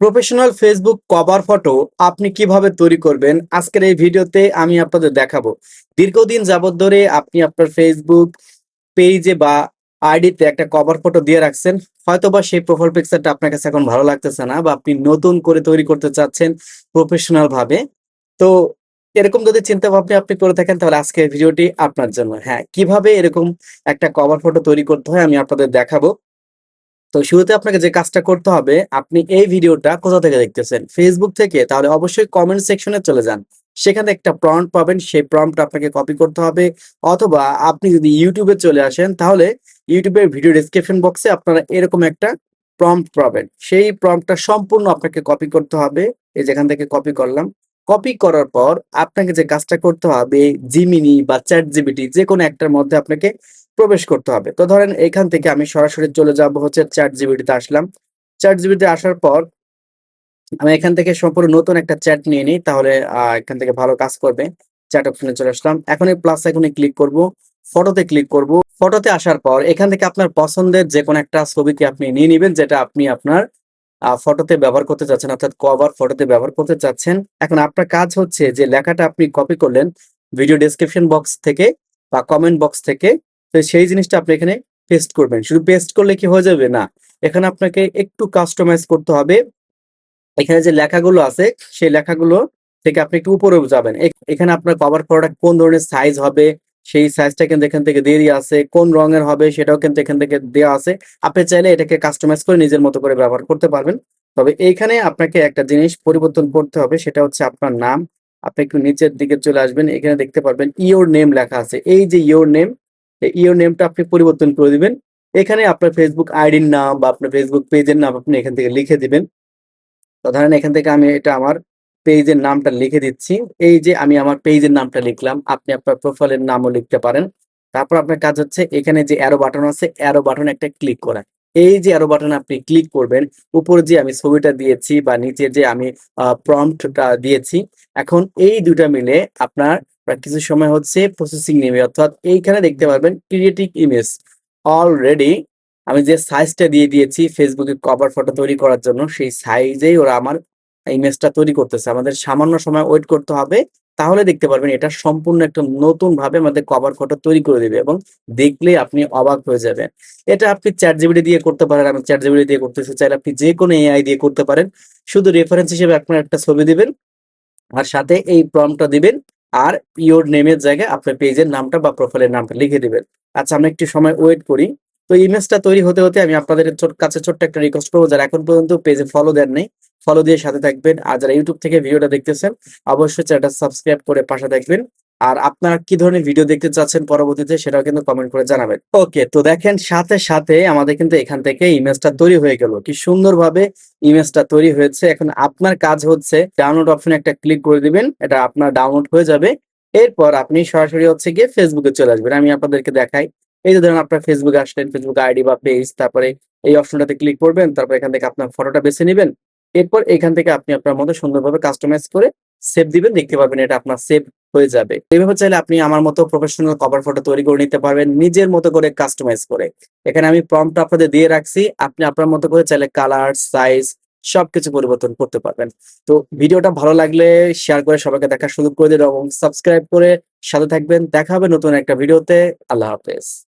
Professional Facebook cover photo আপনি কিভাবে তৈরি করবেন আজকের এই ভিডিওতে আমি আপনাদের দেখাবো। দীর্ঘদিন যাবত ধরে আপনি আপনার ফেসবুক পেজে বা আইডিতে একটা কভার ফটো দিয়ে রাখছেন। হয়তোবা সেই প্রোফাইল পিকচারটা আপনার কাছে এখন ভালো লাগতেছে না বা আপনি নতুন করে তৈরি করতে চাচ্ছেন প্রফেশনাল ভাবে। তো এরকম যদি চিন্তা ভাবনা আপনি করে থাকেন তাহলে আজকের ভিডিওটি আপনার জন্য। হ্যাঁ, কিভাবে এরকম একটা কভার ফটো তৈরি করতে হয় আমি আপনাদের দেখাবো। তো শুরুতে আপনাকে যে কাজটা করতে হবে, আপনি এই ভিডিওটা কোথা থেকে দেখতেছেন? ফেসবুক থেকে? তাহলে অবশ্যই কমেন্ট সেকশনে চলে যান। সেখানে একটা প্রম্পট পাবেন, সেই প্রম্পট আপনাকে কপি করতে হবে। অথবা আপনি যদি ইউটিউবে চলে আসেন তাহলে ইউটিউবের ভিডিও ডেসক্রিপশন বক্সে আপনারা এরকম একটা প্রম্পট পাবেন। সেই প্রম্পটটা সম্পূর্ণ আপনাকে কপি করতে হবে। এই যেখান থেকে কপি করলাম। কপি করার পর আপনাকে যে কাজটা করতে হবে, জিমিনি বা চ্যাটজিপিটি যেকোনো একটার মধ্যে আপনাকে প্রবেশ করতে হবে। তো ধরেন এখান থেকে আমি সরাসরি চলে যাব হচ্ছে চ্যাটজিপিটিতে আসলাম। চ্যাটজিপিটিতে আসার পর আমি এখান থেকে সম্পূর্ণ নতুন একটা চ্যাট নিয়ে নিই, তাহলে এখান থেকে ভালো কাজ করবে। চ্যাট অপশনে চলে আসলাম। এখন এই প্লাস আইকনে ক্লিক করব, ফটোতে ক্লিক করব। ফটোতে আসার পর এখান থেকে আপনার পছন্দের যেকোনো একটা ছবিকে আপনি নিয়ে নিবেন, যেটা আপনি আপনার ফটোতে ব্যবহার করতে চাচ্ছেন, অর্থাৎ কভার ফটোতে ব্যবহার করতে চাচ্ছেন। এখন আপনার কাজ হচ্ছে যে লেখাটা আপনি কপি করলেন ভিডিও ডেসক্রিপশন বক্স থেকে বা কমেন্ট বক্স থেকে, তো সেই জিনিসটা আপনি এখানে পেস্ট করবেন। শুধু পেস্ট করলে কি হয়ে যাবে? না, এখানে আপনাকে একটু কাস্টমাইজ করতে হবে। এখানে যে লেখাগুলো আছে সেই লেখাগুলো থেকে আপনি একটু উপরে যাবেন। এখানে আপনার কভার ফটোটা কোন ধরনের সাইজ হবে সেই সাইজটা কিন্তু এখান থেকে দিয়ে দেওয়া আছে। কোন রঙের হবে সেটাও কিন্তু এখান থেকে দেওয়া আছে। আপনি চাইলে এটাকে কাস্টমাইজ করে নিজের মতো করে ব্যবহার করতে পারবেন। তবে এইখানে আপনাকে একটা জিনিস পরিবর্তন করতে হবে, সেটা হচ্ছে আপনার নাম। আপনি একটু নিচের দিকে চলে আসবেন, এখানে দেখতে পারবেন ইওর নেম লেখা আছে। এই যে ইওর নেম, এই ইওর নেমটা আপনি পরিবর্তন করে দিবেন। এখানে আপনার ফেসবুক আইডির নাম বা আপনার ফেসবুক পেজের নাম আপনি এখান থেকে লিখে দিবেন। তো ধরেন এখান থেকে আমি এটা আমার পেজের নামটা লিখে দিচ্ছি। এই যে আমি আমার পেজের নামটা লিখলাম, আপনি আপনার প্রোফাইলের নামও লিখতে পারেন। তারপর আপনার কাজ হচ্ছে এখানে যে অ্যারো বাটন আছে, অ্যারো বাটনে একটা ক্লিক করা। এই যে অ্যারো বাটনে আপনি ক্লিক করবেন, উপরে যে আমি ছবিটা দিয়েছি বা নিচে যে আমি প্রম্পটটা দিয়েছি, এখন এই দুটা মিলে আপনার কিছু সময় হচ্ছে প্রসেসিং নেবে। অর্থাৎ এইখানে দেখতে পারবেন ক্রিয়েটিভ ইমেজ। অলরেডি আমি যে সাইজটা দিয়ে দিয়েছি ফেসবুকে কভার ফটো তৈরি করার জন্য, সেই সাইজেই ওরা আমার ইমেজটা তৈরি করতেছে। আমাদের সামান্য সময় ওয়েট করতে হবে, তাহলে দেখতে পারবেন এটা সম্পূর্ণ একটা নতুন ভাবে আমাদের কভার ফটো তৈরি করে দিবে এবং দেখলে আপনি অবাক হয়ে যাবেন। এটা আপনি চ্যাটজিপিটি দিয়ে করতে পারেন, আমি চ্যাটজিপিটি দিয়ে করতেছি, চাইলে আপনি যে কোনো এআই দিয়ে করতে পারেন। শুধু রেফারেন্স হিসেবে আপনার একটা ছবি দিবেন আর সাথে এই প্রম্পটটা দিবেন, আর ইওর নেমের জায়গায় আপনার পেজের নামটা বা প্রোফাইলের নামটা লিখে দিবেন। আচ্ছা, আমরা একটু সময় ওয়েট করি। তো ইমেজটা তৈরি হতে হতে আমি আপনাদের কাছে ছোট্ট একটা রিকোয়েস্ট করবো, যারা এখন পর্যন্ত পেজে ফলো দেন নাই, ফলো দিয়ে সাথে থাকবেন। আর যারা ইউটিউব থেকে ভিডিওটা দেখতেছেন অবশ্যই চ্যানেলটা সাবস্ক্রাইব করে পাশে থাকবেন। আর আপনারা কি ধরনের ভিডিও দেখতে চাচ্ছেন পরবর্তীতে সেটাও কিন্তু কমেন্ট করে জানাবেন। ওকে, তো দেখেন সাথে সাথে আমাদের কিন্তু এখান থেকে ইমেজটা তৈরি হয়ে গেল। কি সুন্দরভাবে ইমেজটা তৈরি হয়েছে। এখন আপনার কাজ হচ্ছে ডাউনলোড অপশনে একটা ক্লিক করে দিবেন, এটা আপনার ডাউনলোড হয়ে যাবে। এরপর আপনি সরাসরি হচ্ছে গিয়ে ফেসবুকে চলে আসবেন। আমি আপনাদেরকে দেখাই। এই যে ধরেন আপনার ফেসবুকে আসলেন, ফেসবুক আইডি বা পেজ, তারপরে এই অপশনটাতে ক্লিক করবেন, তারপর এখান থেকে আপনার ফটোটা বেছে নিবেন। এরপর এখান থেকে আপনি আপনার মতো সুন্দরভাবে কাস্টমাইজ করে সেভ দিবেন, দেখতে পাবেন এটা আপনার সেভ হয়ে যাবে। এইভাবে চাইলে আপনি আমার মতো প্রফেশনাল কভার ফটো তৈরি করে নিতে পারবেন নিজের মতো করে কাস্টমাইজ করে। এখানে আমি প্রম্পট আপনাদের দিয়ে রাখছি, আপনি আপনার মতো করে চাইলে কালার, সাইজ সবকিছু পরিবর্তন করতে পারবেন। তো ভিডিওটা ভালো লাগলে শেয়ার করে সবাইকে দেখার সুযোগ করে দিন এবং সাবস্ক্রাইব করে সাথে থাকবেন। দেখা হবে নতুন একটা ভিডিওতে। আল্লাহ হাফেজ।